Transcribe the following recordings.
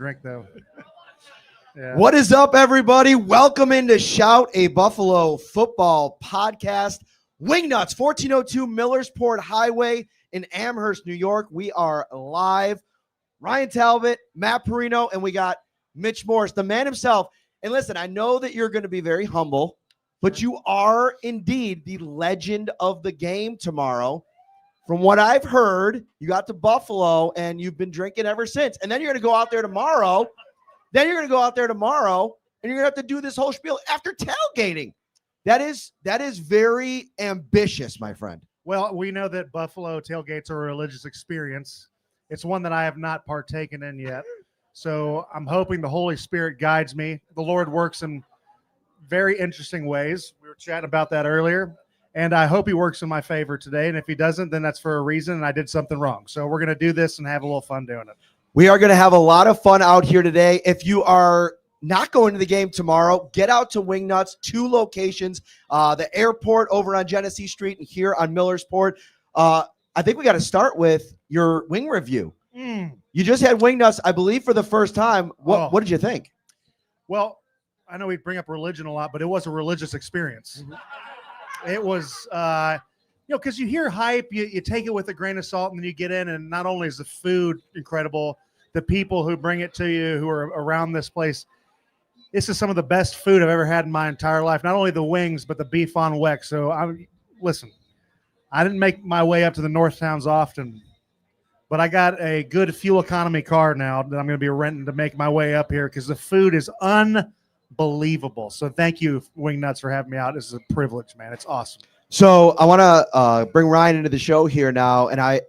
drink, though. Yeah. What is up, everybody? Welcome into Shout, a Buffalo football podcast. Wingnutz, 1402 Millersport Highway in Amherst, New York. We are live. Ryan Talbot, Matt Parrino, and we got Mitch Morse, the man himself. And listen, I know that you're going to be very humble, but you are indeed the legend of the game tomorrow. From what I've heard, you got to Buffalo and you've been drinking ever since. And then you're going to go out there tomorrow. And you're going to have to do this whole spiel after tailgating. That is very ambitious, my friend. Well, we know that Buffalo tailgates are a religious experience. It's one that I have not partaken in yet. So I'm hoping the Holy Spirit guides me. The Lord works in very interesting ways. We were chatting about that earlier. And I hope he works in my favor today. And if he doesn't, then that's for a reason and I did something wrong. So we're going to do this and have a little fun doing it. We are going to have a lot of fun out here today. If you are not going to the game tomorrow, get out to Wingnutz, 2 locations, the airport over on Genesee Street and here on Millersport. I think we got to start with your wing review. You just had Wingnutz, I believe, for the first time. What did you think? Well, I know we bring up religion a lot, but it was a religious experience. It was, because you hear hype, you take it with a grain of salt, and then you get in, and not only is the food incredible, the people who bring it to you who are around this place, this is some of the best food I've ever had in my entire life. Not only the wings, but the beef on weck. So, listen, I didn't make my way up to the North Towns often, but I got a good fuel economy car now that I'm going to be renting to make my way up here because the food is unbelievable. So thank you, Wingnutz, for having me out. This is a privilege, man. It's awesome. So I want to bring Ryan into the show here now, and I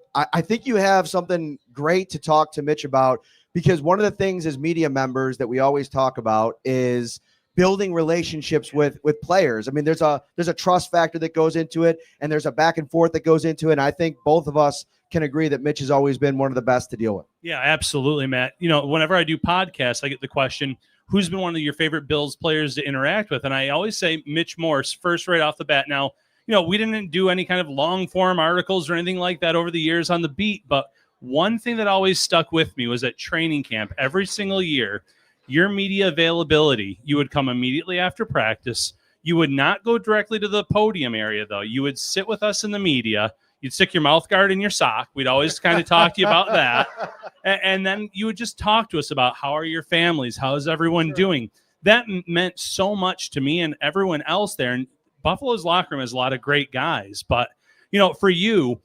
think you have something great to talk to Mitch about, because one of the things as media members that we always talk about is building relationships with players. I mean, there's a trust factor that goes into it, and there's a back and forth that goes into it. And I think both of us can agree that Mitch has always been one of the best to deal with. Yeah, absolutely, Matt. Whenever I do podcasts, I get the question, who's been one of your favorite Bills players to interact with? And I always say Mitch Morse first right off the bat. Now, we didn't do any kind of long form articles or anything like that over the years on the beat, but one thing that always stuck with me was at training camp every single year, your media availability, you would come immediately after practice. You would not go directly to the podium area, though. You would sit with us in the media. You'd stick your mouth guard in your sock. We'd always kind of talk to you about that. And then you would just talk to us about how are your families? How is everyone doing? That meant so much to me and everyone else there. And Buffalo's locker room has a lot of great guys. But, for you,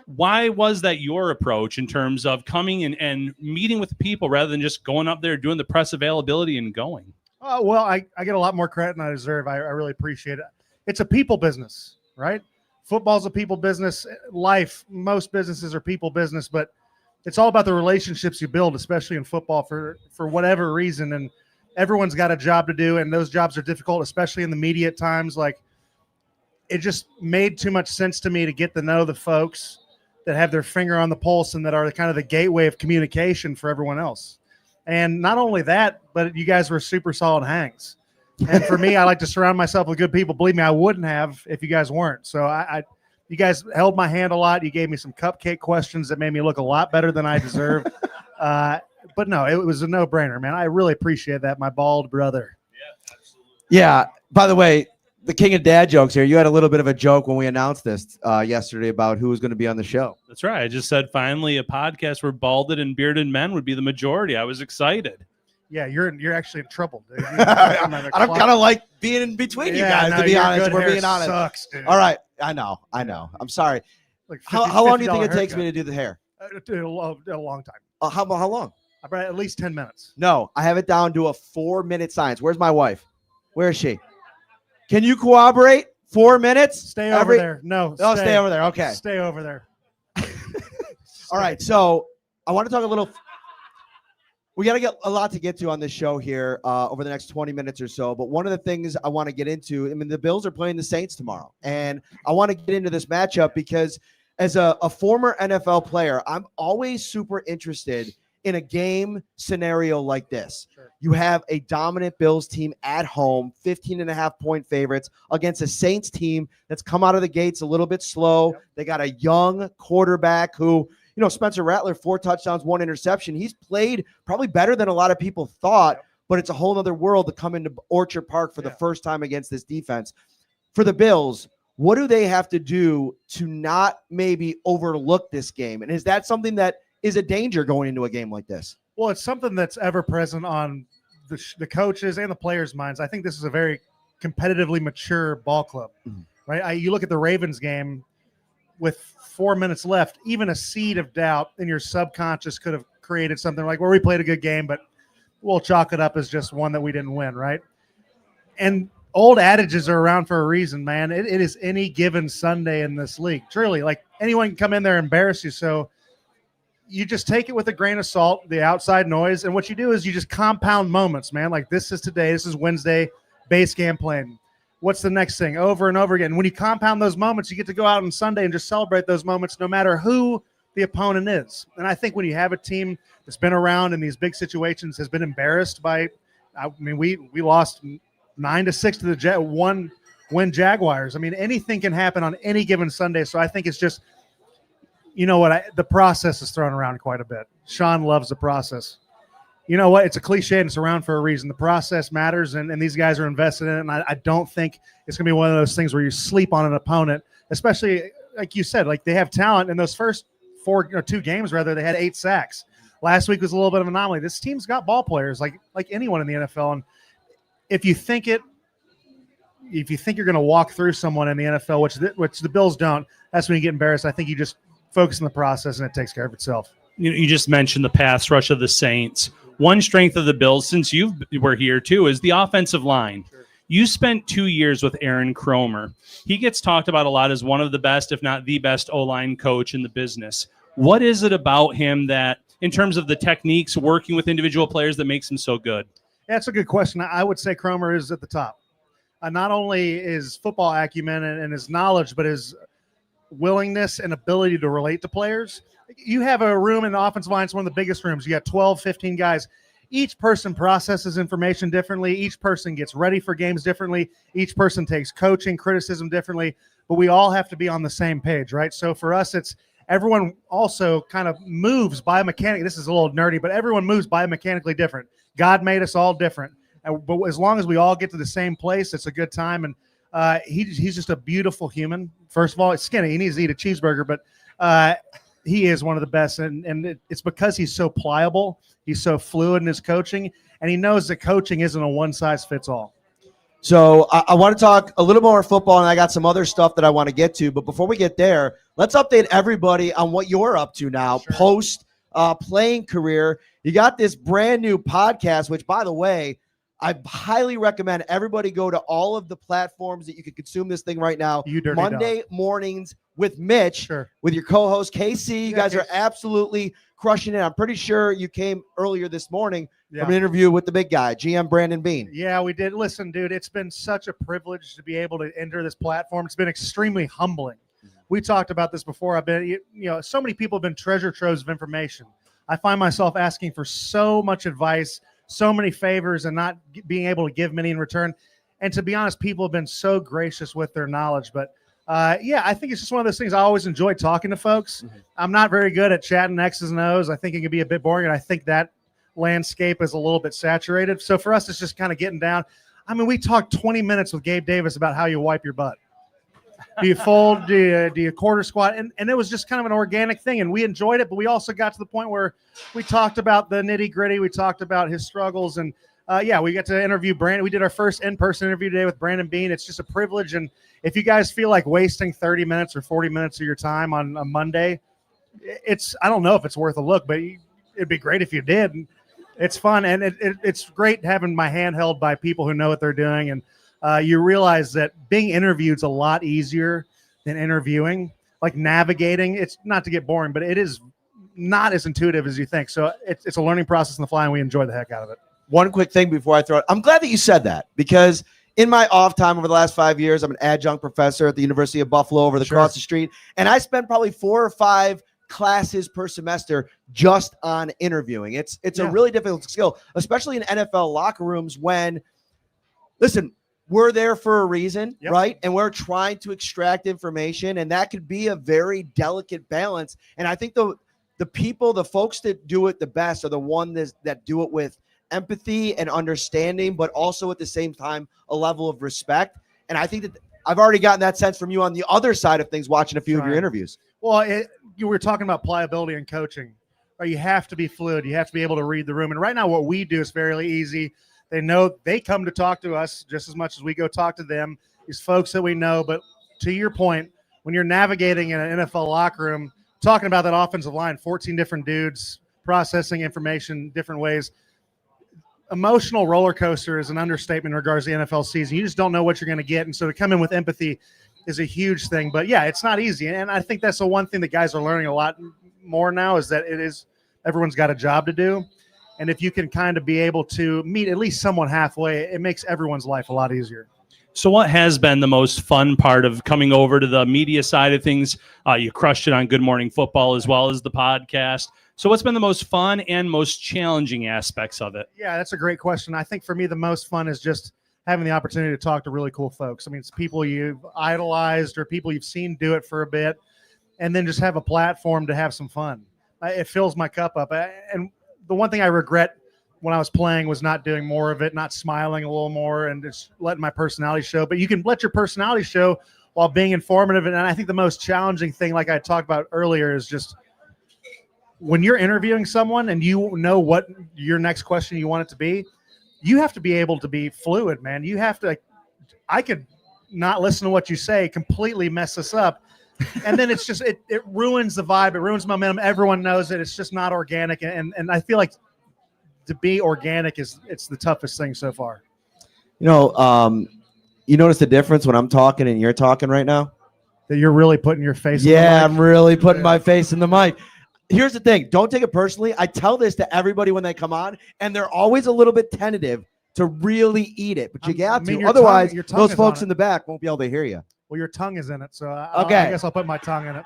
why was that your approach in terms of coming and meeting with people rather than just going up there, doing the press availability and going? Well, I get a lot more credit than I deserve. I really appreciate it. It's a people business, right? Football's a people business. Life, most businesses are people business, but it's all about the relationships you build, especially in football for whatever reason. And everyone's got a job to do, and those jobs are difficult, especially in the media at times. Like, it just made too much sense to me to get to know the folks that have their finger on the pulse and that are kind of the gateway of communication for everyone else. And not only that, but you guys were super solid hangs. And for me, I like to surround myself with good people. Believe me, I wouldn't have if you guys weren't. So you guys held my hand a lot. You gave me some cupcake questions that made me look a lot better than I deserved. But no, it was a no-brainer, man. I really appreciate that, my bald brother. Yeah, absolutely. Yeah. By the way, the king of dad jokes here. You had a little bit of a joke when we announced this yesterday about who was going to be on the show. That's right. I just said finally a podcast where balded and bearded men would be the majority. I was excited. Yeah, you're actually in trouble, dude. I'm kind of like being in between you guys, to be honest. We're being honest. Sucks, dude. All right. I know. I'm sorry. Like how long do you think it takes me to do the hair? A long time. How long? About at least 10 minutes. No, I have it down to a 4-minute science. Where's my wife? Where is she? Can you cooperate? 4 minutes? Stay over there. No. Oh, stay over there. Okay. Stay over there. All right. So I want to talk a little. We got to get a lot to get to on this show here over the next 20 minutes or so. But one of the things I want to get into, the Bills are playing the Saints tomorrow. And I want to get into this matchup because as a former NFL player, I'm always super interested in a game scenario like this. Sure. You have a dominant Bills team at home, 15.5-point favorites against a Saints team that's come out of the gates a little bit slow. Yep. They got a young quarterback who, Spencer Rattler, 4 touchdowns, 1 interception. He's played probably better than a lot of people thought, but it's a whole other world to come into Orchard Park for the first time against this defense. For the Bills, what do they have to do to not maybe overlook this game? And is that something that is a danger going into a game like this? Well, it's something that's ever present on the coaches and the players' minds. I think this is a very competitively mature ball club, right? You look at the Ravens game with 4 minutes left, even a seed of doubt in your subconscious could have created something like, well, we played a good game, but we'll chalk it up as just one that we didn't win, right? And old adages are around for a reason, man. It is any given Sunday in this league. Truly, like anyone can come in there and embarrass you. So you just take it with a grain of salt, the outside noise. And what you do is you just compound moments, man. Like this is today, this is Wednesday, base game plan. What's the next thing? Over and over again. When you compound those moments, you get to go out on Sunday and just celebrate those moments no matter who the opponent is. And I think when you have a team that's been around in these big situations, has been embarrassed by, I mean, we lost 9-6 to the one-win Jaguars. I mean, anything can happen on any given Sunday. So I think it's just, the process is thrown around quite a bit. Sean loves the process. You know what? It's a cliche and it's around for a reason. The process matters, and these guys are invested in it. And I don't think it's going to be one of those things where you sleep on an opponent, especially like you said, like they have talent in those first 2 games, rather, they had 8 sacks. Last week was a little bit of an anomaly. This team's got ball players like anyone in the NFL. And if you think you're going to walk through someone in the NFL, which the Bills don't, that's when you get embarrassed. I think you just focus on the process and it takes care of itself. You just mentioned the pass rush of the Saints. One strength of the Bills, since you were here too, is the offensive line. Sure. You spent 2 years with Aaron Cromer. He gets talked about a lot as one of the best, if not the best, O-line coach in the business. What is it about him that, in terms of the techniques, working with individual players, that makes him so good? That's a good question. I would say Cromer is at the top. Not only his football acumen and his knowledge, but his willingness and ability to relate to players. You have a room in the offensive line. It's one of the biggest rooms. You got 12, 15 guys. Each person processes information differently. Each person gets ready for games differently. Each person takes coaching, criticism differently. But we all have to be on the same page, right? So for us, it's everyone also kind of moves biomechanically. This is a little nerdy, but everyone moves biomechanically different. God made us all different. But as long as we all get to the same place, it's a good time. And he's just a beautiful human. First of all, it's skinny. He needs to eat a cheeseburger, but he is one of the best. And it's because he's so pliable. He's so fluid in his coaching. And he knows that coaching isn't a one-size-fits-all. So I want to talk a little more football, and I got some other stuff that I want to get to. But before we get there, let's update everybody on what you're up to now, post playing career. You got this brand new podcast, which, by the way, I highly recommend everybody go to all of the platforms that you can consume this thing right now. Monday mornings with Mitch, with your co-host KC. You guys are absolutely crushing it. I'm pretty sure you came earlier this morning from an interview with the big guy, GM Brandon Beane. Yeah, we did. Listen, dude, it's been such a privilege to be able to enter this platform. It's been extremely humbling. We talked about this before. So many people have been treasure troves of information. I find myself asking for so much advice, so many favors, and not being able to give many in return. And to be honest, people have been so gracious with their knowledge. But I think it's just one of those things. I always enjoy talking to folks. I'm not very good at chatting X's and O's. I think it can be a bit boring, and I think that landscape is a little bit saturated. So for us, it's just kind of getting down. I mean, we talked 20 minutes with Gabe Davis about how you wipe your butt. Do you fold? Do you quarter squat? And it was just kind of an organic thing, and we enjoyed it. But we also got to the point where we talked about the nitty gritty. We talked about his struggles, and we got to interview Brandon. We did our first in-person interview today with Brandon Beane. It's just a privilege. And if you guys feel like wasting 30 minutes or 40 minutes of your time on a Monday, I don't know if it's worth a look, but it'd be great if you did. It's fun, and it's great having my hand held by people who know what they're doing. And you realize that being interviewed is a lot easier than interviewing. Like navigating, it's not to get boring, but it is not as intuitive as you think. So it's a learning process on the fly, and we enjoy the heck out of it. One quick thing before I throw it. I'm glad that you said that, because in my off time over the last 5 years, I'm an adjunct professor at the University of Buffalo over across the street, and I spent probably 4 or 5 classes per semester just on interviewing. It's a really difficult skill, especially in NFL locker rooms when, listen, we're there for a reason, right? And we're trying to extract information, and that could be a very delicate balance. And I think the folks that do it the best are the ones that do it with empathy and understanding, but also at the same time, a level of respect. And I think that I've already gotten that sense from you on the other side of things, watching a few of your interviews. Well, you were talking about pliability and coaching. Right? You have to be fluid. You have to be able to read the room. And right now what we do is fairly easy. They know they come to talk to us just as much as we go talk to them, these folks that we know. But to your point, when you're navigating in an NFL locker room, talking about that offensive line, 14 different dudes processing information different ways, emotional roller coaster is an understatement in regards to the NFL season. You just don't know what you're going to get. And so to come in with empathy is a huge thing. But yeah, it's not easy. And I think that's the one thing that guys are learning a lot more now is that everyone's got a job to do. And if you can kind of be able to meet at least someone halfway, it makes everyone's life a lot easier. So what has been the most fun part of coming over to the media side of things? You crushed it on Good Morning Football as well as the podcast. So what's been the most fun and most challenging aspects of it? Yeah, that's a great question. I think for me, the most fun is just having the opportunity to talk to really cool folks. I mean, it's people you've idolized or people you've seen do it for a bit, and then just have a platform to have some fun. It fills my cup up. And the one thing I regret when I was playing was not doing more of it, not smiling a little more and just letting my personality show. But you can let your personality show while being informative. And I think the most challenging thing, like I talked about earlier, is just when you're interviewing someone and you know what your next question you want it to be, you have to be able to be fluid, man. You have to, I could not listen to what you say, completely mess this up. And then it's just, it ruins the vibe. It ruins momentum. Everyone knows it. It's just not organic. And I feel like to be organic it's the toughest thing so far. You notice the difference when I'm talking and you're talking right now? That you're really putting your face in the mic? I'm really putting my face in the mic. Here's the thing. Don't take it personally. I tell this to everybody when they come on, and they're always a little bit tentative to really eat it. But you got to. Otherwise, those folks in the back won't be able to hear you. Well, your tongue is in it, so I guess I'll put my tongue in it.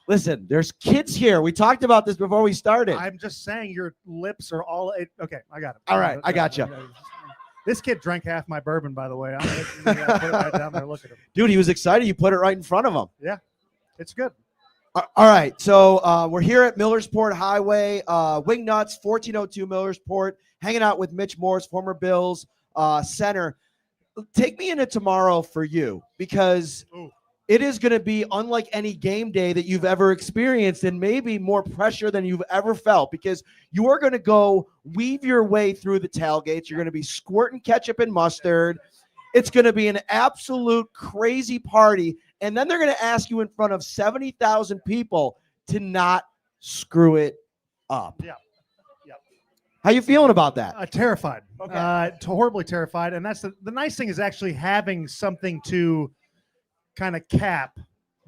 Listen, there's kids here. We talked about this before we started. I'm just saying your lips are all – okay, I got it. All right, I got you. This kid drank half my bourbon, by the way. I'm going to put it right down there. Look at him. Dude, he was excited. You put it right in front of him. Yeah, it's good. All right, so we're here at Millersport Highway, Wingnutz, 1402 Millersport, hanging out with Mitch Morse, former Bills center. Take me into tomorrow for you, because it is going to be unlike any game day that you've ever experienced, and maybe more pressure than you've ever felt, because you are going to go weave your way through the tailgates. You're going to be squirting ketchup and mustard. It's going to be an absolute crazy party. And then they're going to ask you in front of 70,000 people to not screw it up. Yeah. How you feeling about that? Terrified. Okay. Horribly terrified. And that's the nice thing is actually having something to kind of cap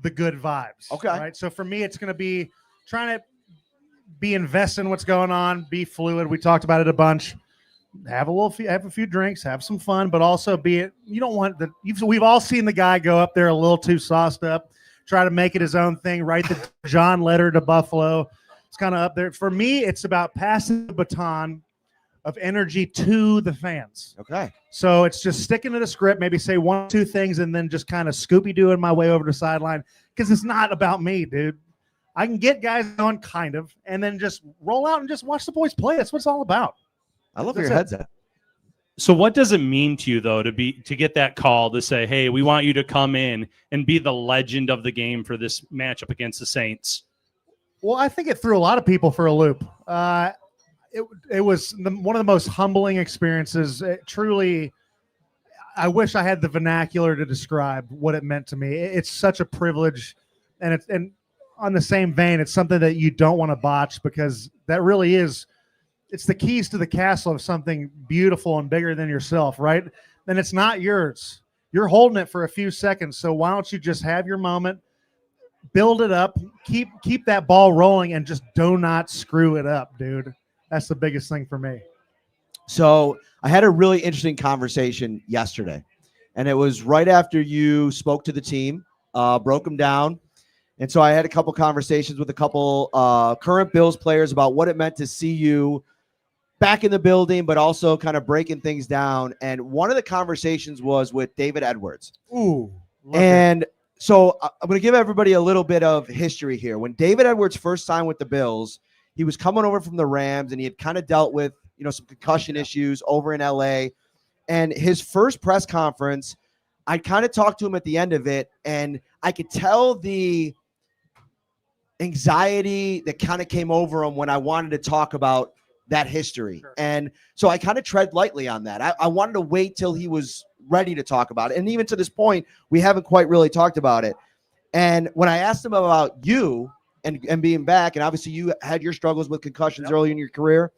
the good vibes. Okay. Right. So for me, it's going to be trying to be invested in what's going on, be fluid. We talked about it a bunch. Have a few drinks, have some fun, but also you don't want we've all seen the guy go up there a little too sauced up, try to make it his own thing, write the John letter to Buffalo. It's kind of up there. For me, it's about passing the baton of energy to the fans. Okay. So it's just sticking to the script, maybe say one, two things, and then just kind of Scooby-Dooing my way over to the sideline, because it's not about me, dude. I can get guys on kind of, and then just roll out and just watch the boys play. That's what it's all about. I love where your head's at. So what does it mean to you, though, to get that call to say, hey, we want you to come in and be the legend of the game for this matchup against the Saints? Well, I think it threw a lot of people for a loop. It was one of the most humbling experiences. Truly, I wish I had the vernacular to describe what it meant to me. It's such a privilege, and on the same vein, it's something that you don't want to botch, because that really is. It's the keys to the castle of something beautiful and bigger than yourself, right? And it's not yours. You're holding it for a few seconds. So why don't you just have your moment, build it up, keep that ball rolling, and just do not screw it up, dude. That's the biggest thing for me. So I had a really interesting conversation yesterday, and it was right after you spoke to the team, broke them down. And so I had a couple conversations with a couple current Bills players about what it meant to see you back in the building, but also kind of breaking things down. And one of the conversations was with David Edwards. Ooh. And So I'm going to give everybody a little bit of history here. When David Edwards first signed with the Bills, he was coming over from the Rams, and he had kind of dealt with, some concussion issues over in LA. And his first press conference, I kind of talked to him at the end of it, and I could tell the anxiety that kind of came over him when I wanted to talk about that history. Sure. And so I kind of tread lightly on that. I wanted to wait till he was ready to talk about it. And even to this point, we haven't quite really talked about it. And when I asked him about you and being back, and obviously you had your struggles with concussions early in your career,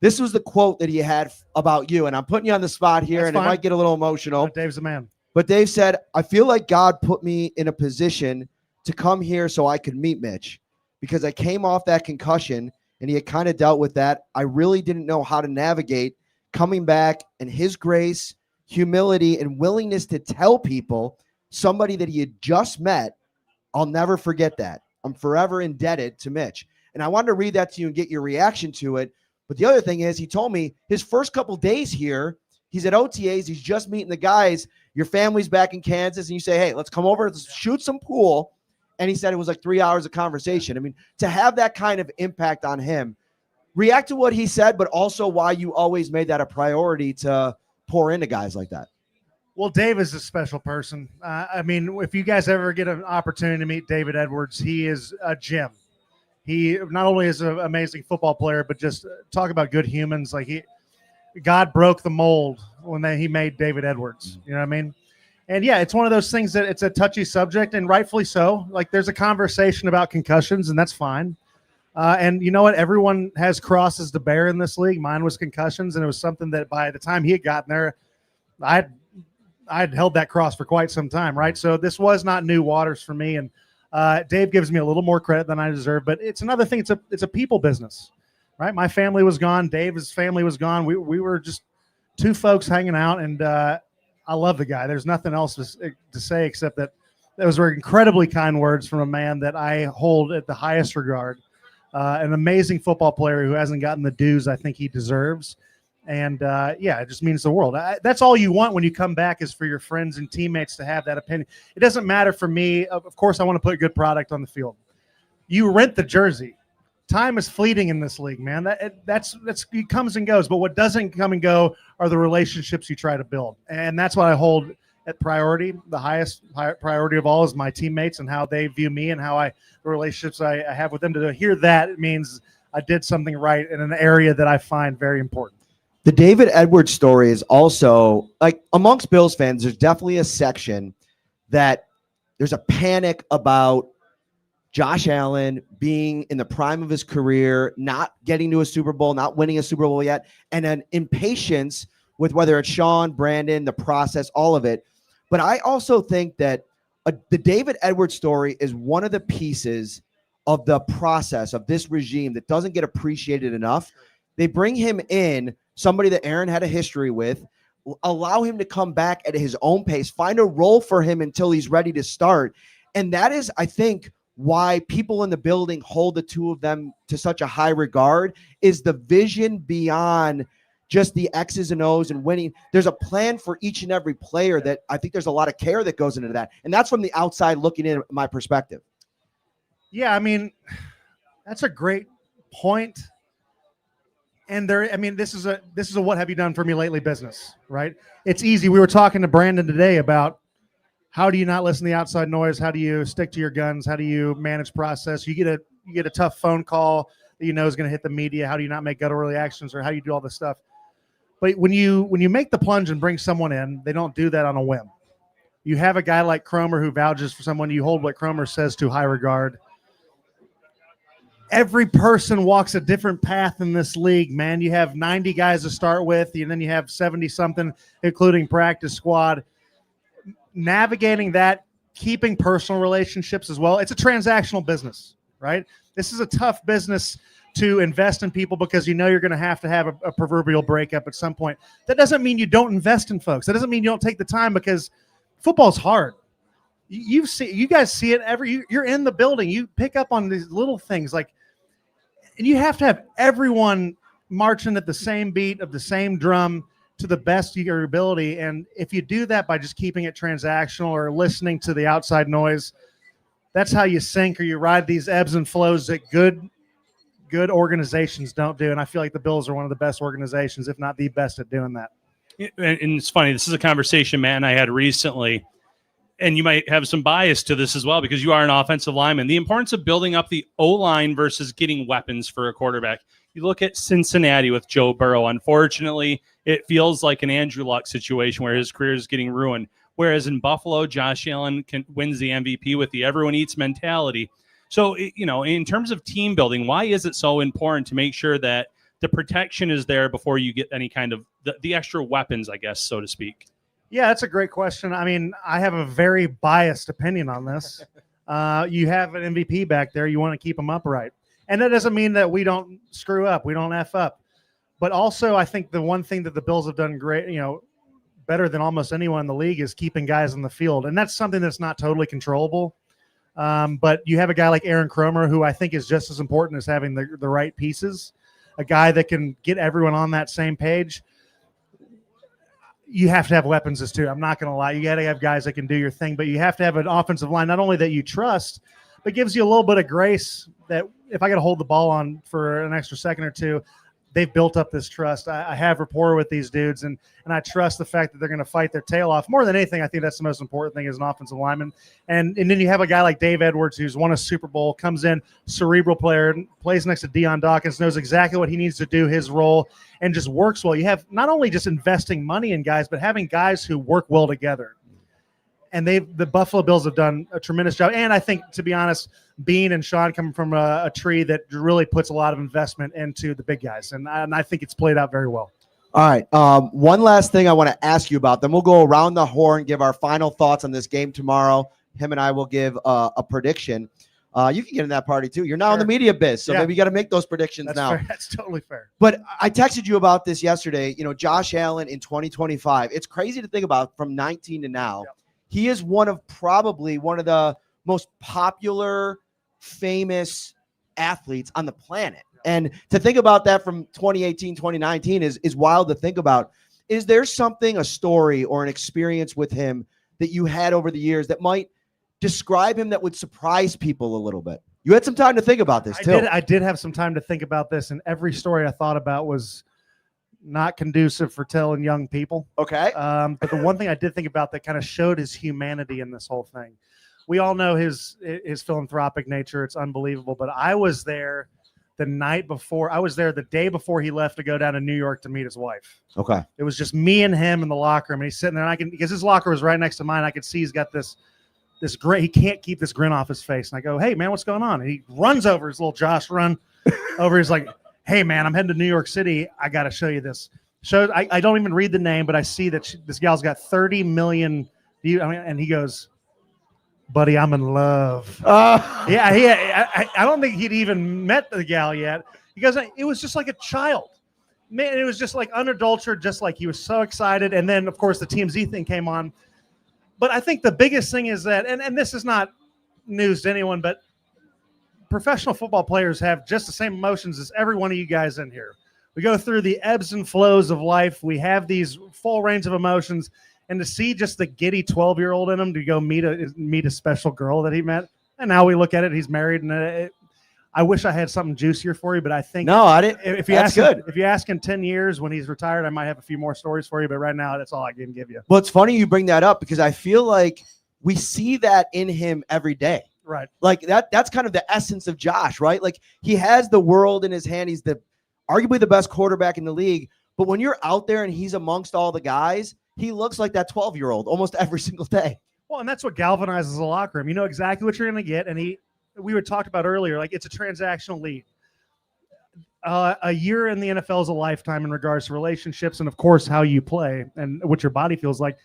this was the quote that he had about you. And I'm putting you on the spot here, and it might get a little emotional. Dave's the man. But Dave said, I feel like God put me in a position to come here so I could meet Mitch, because I came off that concussion and he had kind of dealt with that. I really didn't know how to navigate coming back, and his grace, humility, and willingness to tell people, somebody that he had just met, I'll never forget that. I'm forever indebted to Mitch. And I wanted to read that to you and get your reaction to it. But the other thing is, he told me his first couple days here, he's at OTAs, he's just meeting the guys. Your family's back in Kansas, and you say, hey, let's come over, let's shoot some pool. And he said it was like 3 hours of conversation. I mean, to have that kind of impact on him, react to what he said, but also why you always made that a priority to pour into guys like that. Well, Dave is a special person. I mean, if you guys ever get an opportunity to meet David Edwards, he is a gem. He not only is an amazing football player, but just talk about good humans. Like God broke the mold when he made David Edwards. You know what I mean? And yeah, it's one of those things that it's a touchy subject, and rightfully so. Like, there's a conversation about concussions, and that's fine. And you know what? Everyone has crosses to bear in this league. Mine was concussions, and it was something that by the time he had gotten there, I'd held that cross for quite some time, right? So this was not new waters for me. And Dave gives me a little more credit than I deserve, but it's another thing. It's a people business, right? My family was gone. Dave's family was gone. We were just two folks hanging out, and I love the guy. There's nothing else to say except that those were incredibly kind words from a man that I hold at the highest regard. An amazing football player who hasn't gotten the dues I think he deserves. And, yeah, it just means the world. That's all you want when you come back, is for your friends and teammates to have that opinion. It doesn't matter for me. Of course, I want to put good product on the field. You rent the jersey. Time is fleeting in this league, man. That's it comes and goes. But what doesn't come and go are the relationships you try to build. And that's what I hold at priority. The highest priority of all is my teammates and how they view me, and the relationships I have with them. To hear that, it means I did something right in an area that I find very important. The David Edwards story is also, like, amongst Bills fans, there's definitely a section that there's a panic about Josh Allen being in the prime of his career, not getting to a Super Bowl, not winning a Super Bowl yet, and an impatience with whether it's Sean, Brandon, the process, all of it. But I also think that the David Edwards story is one of the pieces of the process of this regime that doesn't get appreciated enough. They bring him in, somebody that Aaron had a history with, allow him to come back at his own pace, find a role for him until he's ready to start. And that is, I think, why people in the building hold the two of them to such a high regard, is the vision beyond just the X's and O's and winning. There's a plan for each and every player that I think there's a lot of care that goes into that. And that's from the outside looking in, my perspective. Yeah, I mean, that's a great point. And this is a what have you done for me lately business, right? It's easy. We were talking to Brandon today about how do you not listen to the outside noise? How do you stick to your guns? How do you manage process? You get a tough phone call that you know is going to hit the media. How do you not make guttural reactions, or how do you do all this stuff? But when you make the plunge and bring someone in, they don't do that on a whim. You have a guy like Cromer who vouches for someone. You hold what Cromer says to high regard. Every person walks a different path in this league, man. You have 90 guys to start with, and then you have 70-something, including practice squad. Navigating that, keeping personal relationships as well. It's a transactional business, right? This is a tough business to invest in people, because you know you're going to have a proverbial breakup at some point. That doesn't mean you don't invest in folks. That doesn't mean you don't take the time, because football's hard. You guys see it you're in the building. You pick up on these little things, like, and you have to have everyone marching at the same beat of the same drum to the best of your ability. And if you do that by just keeping it transactional or listening to the outside noise, that's how you sink or you ride these ebbs and flows that good organizations don't do. And I feel like the Bills are one of the best organizations, if not the best, at doing that. And it's funny. This is a conversation Matt and I had recently, and you might have some bias to this as well because you are an offensive lineman. The importance of building up the O-line versus getting weapons for a quarterback. You look at Cincinnati with Joe Burrow. Unfortunately, it feels like an Andrew Luck situation where his career is getting ruined. Whereas in Buffalo, Josh Allen wins the MVP with the everyone eats mentality. So, in terms of team building, why is it so important to make sure that the protection is there before you get any kind of the extra weapons, I guess, so to speak? Yeah, that's a great question. I mean, I have a very biased opinion on this. You have an MVP back there. You want to keep him upright. And that doesn't mean that we don't screw up. We don't F up. But also, I think the one thing that the Bills have done great, better than almost anyone in the league is keeping guys on the field. And that's something that's not totally controllable. But you have a guy like Aaron Cromer, who I think is just as important as having the right pieces, a guy that can get everyone on that same page. You have to have weapons as too. I'm not going to lie. You got to have guys that can do your thing, but you have to have an offensive line, not only that you trust, but gives you a little bit of grace that if I got to hold the ball on for an extra second or two, they've built up this trust. I have rapport with these dudes, and I trust the fact that they're going to fight their tail off. More than anything, I think that's the most important thing as an offensive lineman. And then you have a guy like Dave Edwards who's won a Super Bowl, comes in, cerebral player, plays next to Deion Dawkins, knows exactly what he needs to do, his role, and just works well. You have not only just investing money in guys, but having guys who work well together. And the Buffalo Bills have done a tremendous job. And I think, to be honest, Bean and Sean come from a tree that really puts a lot of investment into the big guys. And I think it's played out very well. All right. One last thing I want to ask you about. Then we'll go around the horn, give our final thoughts on this game tomorrow. Him and I will give a prediction. You can get in that party too. You're now in the media biz, so maybe you got to make those predictions That's now. fair. That's totally fair. But I texted you about this yesterday. Josh Allen in 2025. It's crazy to think about from 19 to now. Yep. He is probably one of the most popular, famous athletes on the planet. And to think about that from 2018, 2019 is wild to think about. Is there something, a story or an experience with him that you had over the years that might describe him that would surprise people a little bit? You had some time to think about this too. I did have some time to think about this, and every story I thought about was not conducive for telling young people. Okay. But the one thing I did think about that kind of showed his humanity in this whole thing. We all know his philanthropic nature. It's unbelievable. But I was there the night before. I was there the day before he left to go down to New York to meet his wife. Okay. It was just me and him in the locker room. And he's sitting there, and because his locker was right next to mine, I could see he's got this grin. He can't keep this grin off his face. And I go, "Hey, man, what's going on?" And he runs over, his little Josh run over. He's like, "Hey, man, I'm heading to New York City. I got to show you this." I don't even read the name, but I see that this gal's got 30 million views. And he goes, "Buddy, I'm in love." I don't think he'd even met the gal yet. He goes, "It was just like a child. Man, it was just like unadulterated, just like he was so excited." And then, of course, the TMZ thing came on. But I think the biggest thing is that, and this is not news to anyone, but professional football players have just the same emotions as every one of you guys in here. We go through the ebbs and flows of life. We have these full range of emotions. And to see just the giddy 12-year-old in him to go meet a special girl that he met. And now we look at it, he's married. And I wish I had something juicier for you, but I think I didn't. If you ask in 10 years when he's retired, I might have a few more stories for you. But right now, that's all I can give you. Well, it's funny you bring that up because I feel like we see that in him every day. Right. Like that's kind of the essence of Josh, right? Like he has the world in his hand. He's arguably the best quarterback in the league. But when you're out there and he's amongst all the guys, he looks like that 12-year-old almost every single day. Well, and that's what galvanizes the locker room. You know exactly what you're going to get. And we were talked about earlier, like it's a transactional league. A year in the NFL is a lifetime in regards to relationships and, of course, how you play and what your body feels like.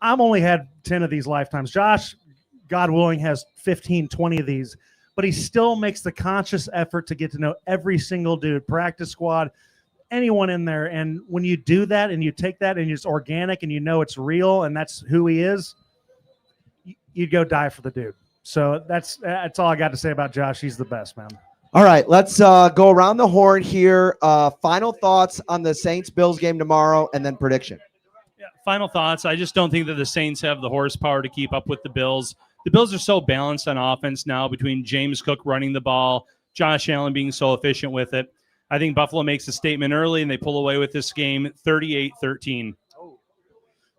I've only had 10 of these lifetimes. Josh, God willing, has 15, 20 of these. But he still makes the conscious effort to get to know every single dude, practice squad, anyone in there. And when you do that and you take that and it's organic and you know it's real and that's who he is, you'd go die for the dude. So that's all I got to say about Josh. He's the best, man. All right, let's go around the horn here. Final thoughts on the Saints-Bills game tomorrow, and then prediction. Yeah, final thoughts. I just don't think that the Saints have the horsepower to keep up with the Bills. The Bills are so balanced on offense now between James Cook running the ball, Josh Allen being so efficient with it. I think Buffalo makes a statement early, and they pull away with this game 38-13.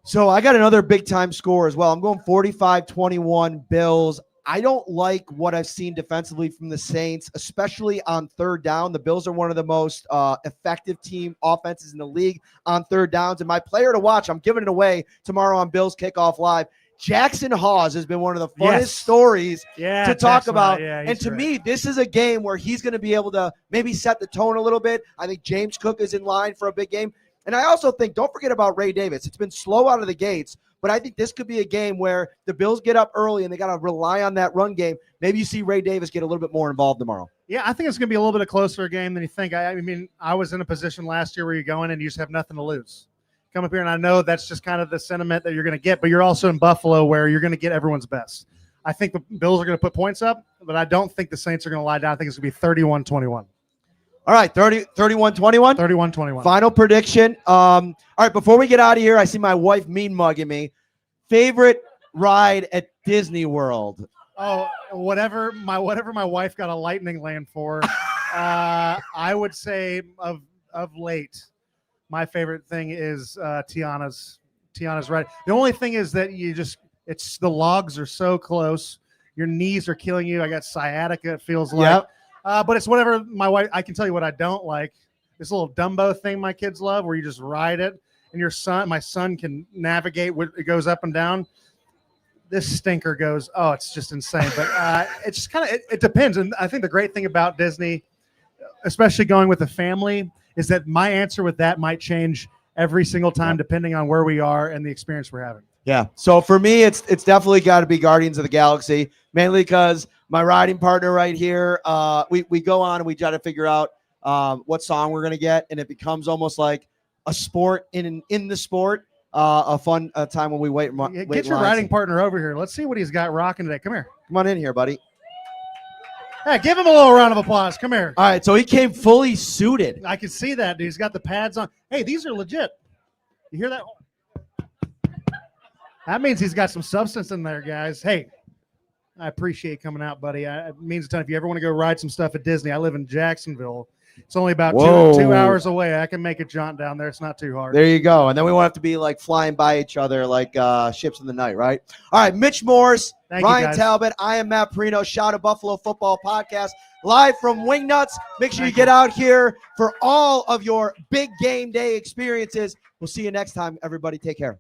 So I got another big-time score as well. I'm going 45-21 Bills. I don't like what I've seen defensively from the Saints, especially on third down. The Bills are one of the most effective team offenses in the league on third downs. And my player to watch, I'm giving it away tomorrow on Bills Kickoff Live. Jackson Hawes has been one of the funnest stories to talk about. And to me, this is a game where he's going to be able to maybe set the tone a little bit. I think James Cook is in line for a big game. And I also think, don't forget about Ray Davis. It's been slow out of the gates, but I think this could be a game where the Bills get up early and they got to rely on that run game. Maybe you see Ray Davis get a little bit more involved tomorrow. Yeah, I think it's going to be a little bit of closer game than you think. I mean, I was in a position last year where you go in and you just have nothing to lose. Come up here, and I know that's just kind of the sentiment that you're going to get, but you're also in Buffalo where you're going to get everyone's best. I think the Bills are going to put points up, but I don't think the Saints are going to lie down. I think it's going to be 31-21. All right, 31-21? 31-21. Final prediction. All right, before we get out of here, I see my wife mean mugging me. Favorite ride at Disney World? Oh, whatever my wife got a lightning lane for, I would say of late, my favorite thing is Tiana's ride. The only thing is that it's the logs are so close. Your knees are killing you. I got sciatica, it feels like. Yep. But it's whatever my wife. I can tell you what I don't like. This little Dumbo thing my kids love, where you just ride it, and my son can navigate. It goes up and down. This stinker goes. Oh, it's just insane. But it's just kind of it depends. And I think the great thing about Disney, especially going with the family, is that my answer with that might change every single time depending on where we are and the experience we're having. Yeah. So for me, it's definitely got to be Guardians of the Galaxy, mainly because my riding partner right here, we go on and we try to figure out what song we're going to get, and it becomes almost like a sport in the sport, a fun time when we wait. Get your riding partner over here. Let's see what he's got rocking today. Come here. Come on in here, buddy. Hey, give him a little round of applause. Come here. All right, so he came fully suited. I can see that, dude. He's got the pads on. Hey, these are legit. You hear that? That means he's got some substance in there, guys. Hey, I appreciate coming out, buddy. It means a ton. If you ever want to go ride some stuff at Disney, I live in Jacksonville. It's only about 2 hours away. I can make a jaunt down there. It's not too hard. There you go. And then we won't have to be like flying by each other like ships in the night, right? All right, Mitch Morse, Ryan Talbot. I am Matt Parrino. Shout out Buffalo Football Podcast live from Wingnutz. Make sure you get out here for all of your big game day experiences. We'll see you next time, everybody. Take care.